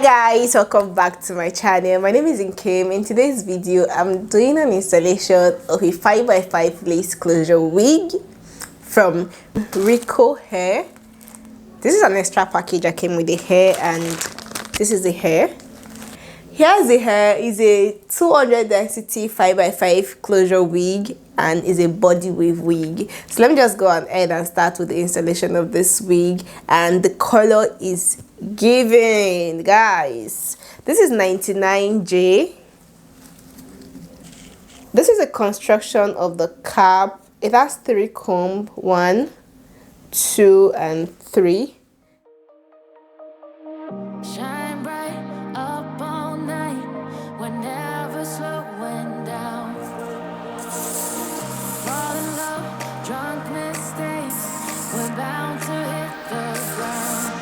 Guys, welcome back to my channel. My name is Nkem. In today's video I'm doing an installation of a 5x5 lace closure wig from Recool hair. This is an extra package that came with the hair, and this is the hair. Here's the hair. Is a 200 density 5x5 closure wig and is a body wave wig. So let me just go ahead and start with the installation of this wig. And the color is giving, guys. This is 99J. This is a construction of the cap. It has 3 combs, 1, 2 and 3. Shine bright up all night, we're never slowing down. Fall in love, drunk mistakes, we're bound to hit the ground.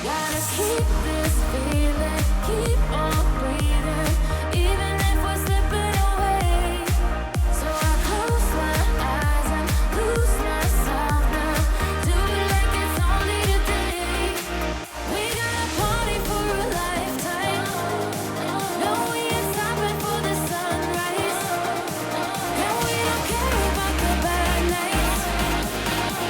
Gotta keep this feeling, keep on breathing, even if we're slipping away. So I close my eyes and lose myself now. Do it like it's only today. We got a party for a lifetime. No, we ain't stopping for the sunrise. And we don't care about the bad nights.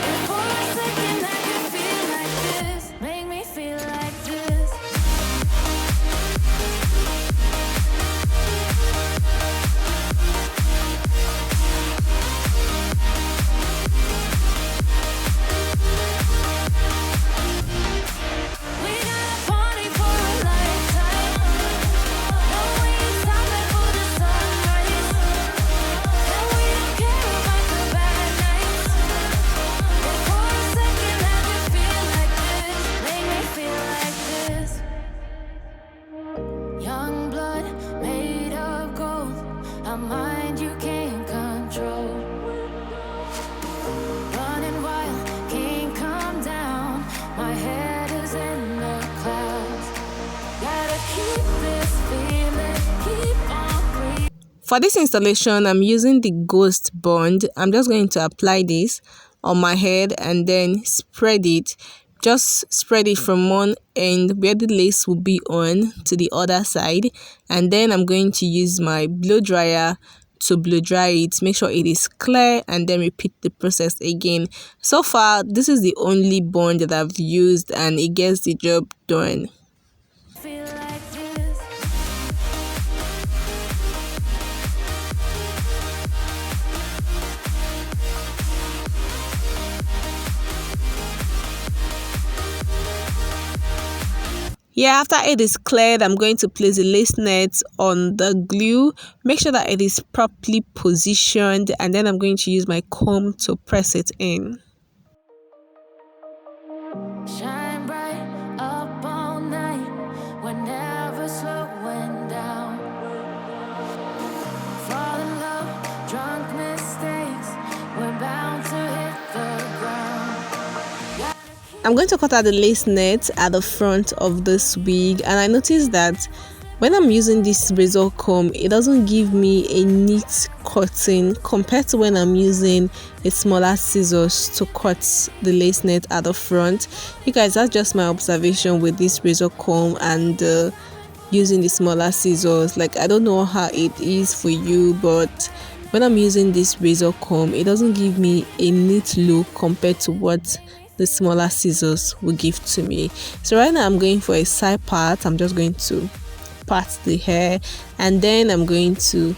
If for a second I can feel like this, make me feel like this. We got a party for a lifetime. No, we ain't stopping for the sunrise. And we don't care about the bad nights. If for a second I can feel like this, make me feel like this. Young blood made of gold, a mind you can't control. Running wild, can't come down. My head is in the clouds. Gotta keep this feeling, keep on breathing. For this installation, I'm using the Ghost Bond. I'm just going to apply this on my head and then spread it. Just spread it from one end where the lace will be on to the other side. And then I'm going to use my blow dryer to blow dry it. Make sure it is clear and then repeat the process again. So far, this is the only bond that I've used and it gets the job done. Feel like this. Yeah, after it is cleared, I'm going to place the lace net on the glue. Make sure that it is properly positioned, and then I'm going to use my comb to press it in. Shine bright up all night, we're never slowing down. Fall in love, drunk mistakes, we're bound to hit the ground. I'm going to cut out the lace net at the front of this wig, and I noticed that when I'm using this razor comb, it doesn't give me a neat cutting compared to when I'm using a smaller scissors to cut the lace net at the front. You guys, that's just my observation with this razor comb and using the smaller scissors. Like, I don't know how it is for you, but when I'm using this razor comb, it doesn't give me a neat look compared to what the smaller scissors will give to me. So right now I'm going for a side part. I'm just going to part the hair, and then I'm going to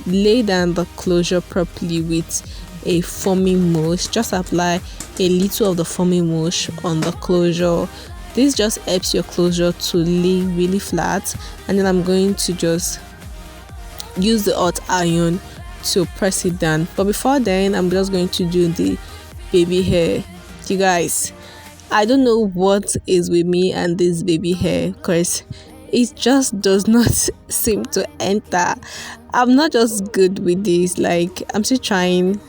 lay down the closure properly with a foaming mousse. Just apply a little of the foaming mousse on the closure. This just helps your closure to lay really flat, and then I'm going to just use the hot iron to press it down. But before then, I'm just going to do the baby hair. You guys, I don't know what is with me and this baby hair, because it just does not seem to enter. I'm not just good with this. Like, I'm still trying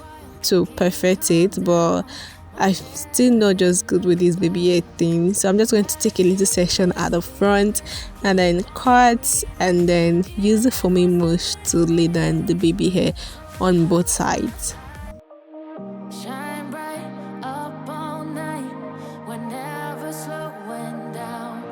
to perfect it, but I'm still not just good with this baby hair thing. So I'm just going to take a little section at the front and then cut, and then use the foaming mousse to lay down the baby hair on both sides. Shine bright up all night, we're never slowing down.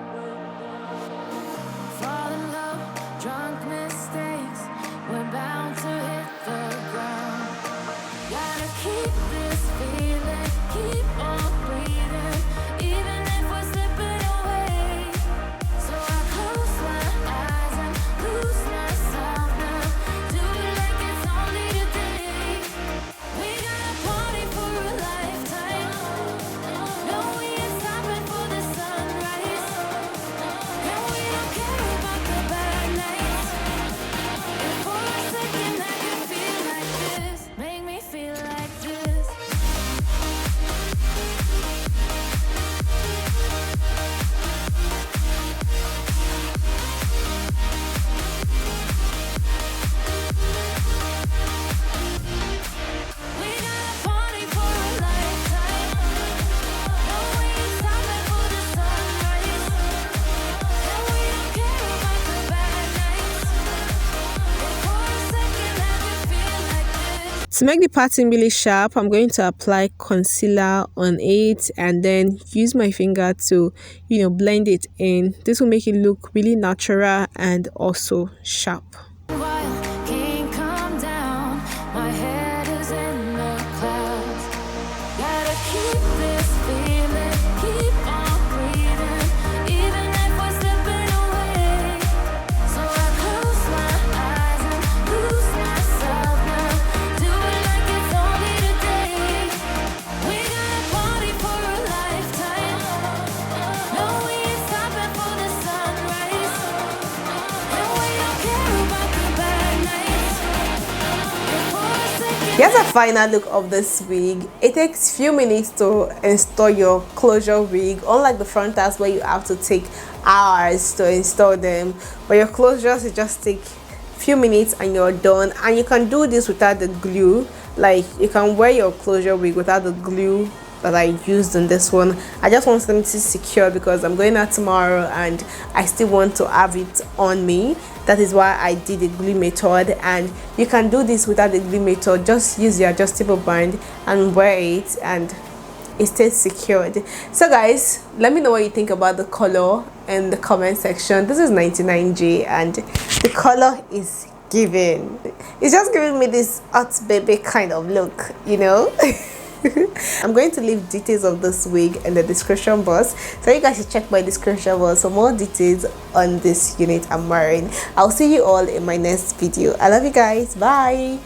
To make the pattern really sharp, I'm going to apply concealer on it and then use my finger to, blend it in. This will make it look really natural and also sharp. While can't come down, my head is in the clouds. Gotta keep this feeling, keep on breathing, even if we're slipping away. So I close my eyes and lose myself now. Do it like it's only today. We got a party for a lifetime. No, we ain't stopping for the sunrise. And we don't care about the bad nights. Before a second. Here's a final look of this wig. It takes few minutes to install your closure wig, unlike the frontals where you have to take hours to install them. But your closures, it just take few minutes and you're done. And you can do this without the glue. Like, you can wear your closure wig without the glue that I used in this one. I just want them to secure because I'm going out tomorrow and I still want to have it on me. That is why I did the glue method, and you can do this without the glue method. Just use the adjustable band and wear it and it stays secured. So guys, let me know what you think about the color in the comment section. This is 99J and the color is giving. It's just giving me this hot baby kind of look, I'm going to leave details of this wig in the description box, so you guys should check my description box for more details on this unit I'm wearing. I'll see you all in my next video. I love you guys. Bye.